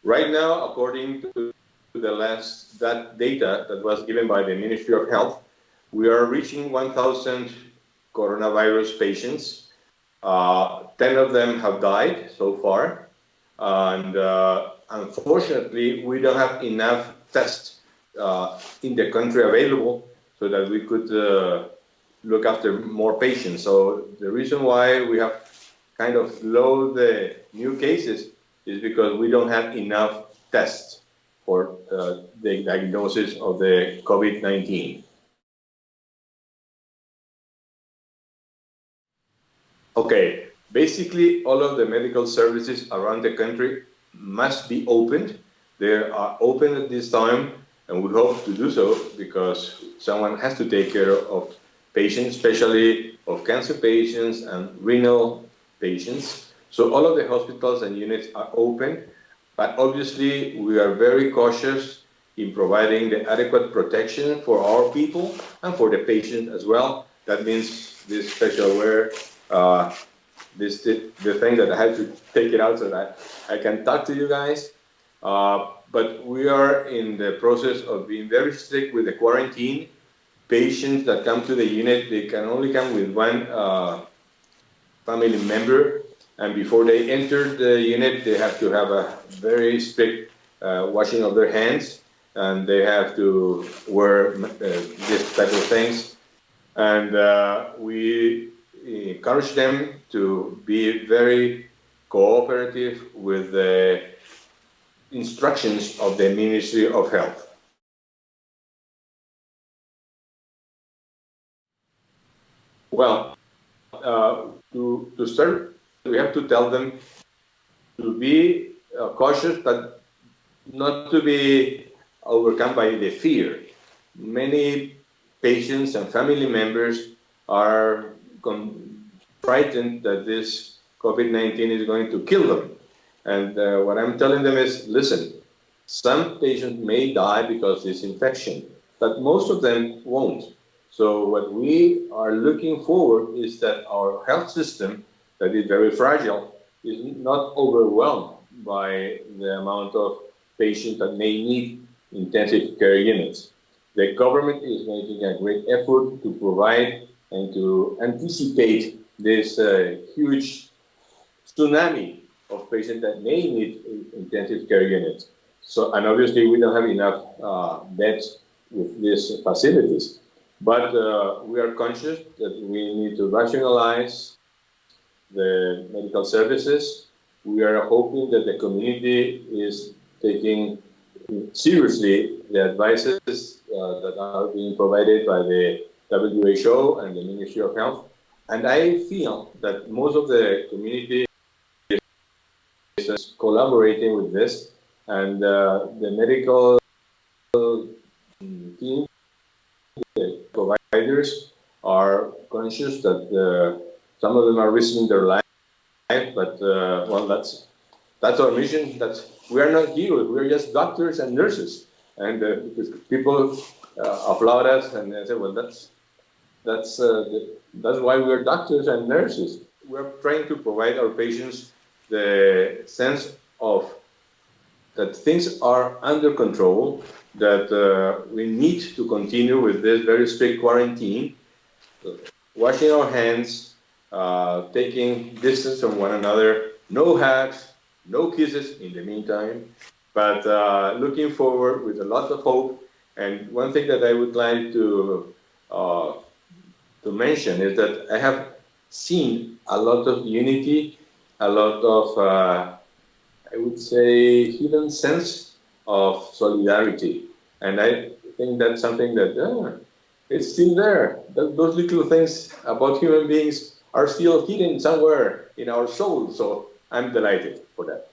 Right now, according to that data that was given by the Ministry of Health, we are reaching 1,000 coronavirus patients. 10 of them have died so far, and unfortunately, we don't have enough tests in the country available so that we could look after more patients. So the reason why we have kind of slowed the new cases is because we don't have enough tests for the diagnosis of the COVID-19. Okay, basically all of the medical services around the country must be opened. They are open at this time, and we hope to do so because someone has to take care of patients, especially of cancer patients and renal patients. So all of the hospitals and units are open, but obviously we are very cautious in providing the adequate protection for our people and for the patient as well. That means this special wear, the thing that I have to take it out so that I can talk to you guys. But we are in the process of being very strict with the quarantine. Patients that come to the unit, they can only come with one family member, and before they enter the unit, they have to have a very strict washing of their hands, and they have to wear this type of things. And we encourage them to be very cooperative with the instructions of the Ministry of Health. Well, to start, we have to tell them to be cautious, but not to be overcome by the fear. Many patients and family members are frightened that this COVID-19 is going to kill them. And what I'm telling them is, listen, some patients may die because of this infection, but most of them won't. So what we are looking forward is that our health system, that is very fragile, is not overwhelmed by the amount of patients that may need intensive care units. The government is making a great effort to provide and to anticipate this huge tsunami of patients that may need intensive care units. So, and obviously we don't have enough beds with these facilities. But we are conscious that we need to rationalize the medical services. We are hoping that the community is taking seriously the advices that are being provided by the WHO and the Ministry of Health. And I feel that most of the community is collaborating with this, and the medical team, the providers, are conscious that some of them are risking their life, but well, that's our mission. We are not heroes. We are just doctors and nurses, and people applaud us and they say, well, that's why we are doctors and nurses. We are trying to provide our patients the sense of that things are under control, that we need to continue with this very strict quarantine, washing our hands, taking distance from one another, no hugs, no kisses in the meantime, but looking forward with a lot of hope. And one thing that I would like to mention is that I have seen a lot of unity, a lot of I would say, hidden sense of solidarity. And I think that's something that it's still there. Those little things about human beings are still hidden somewhere in our soul. So I'm delighted for that.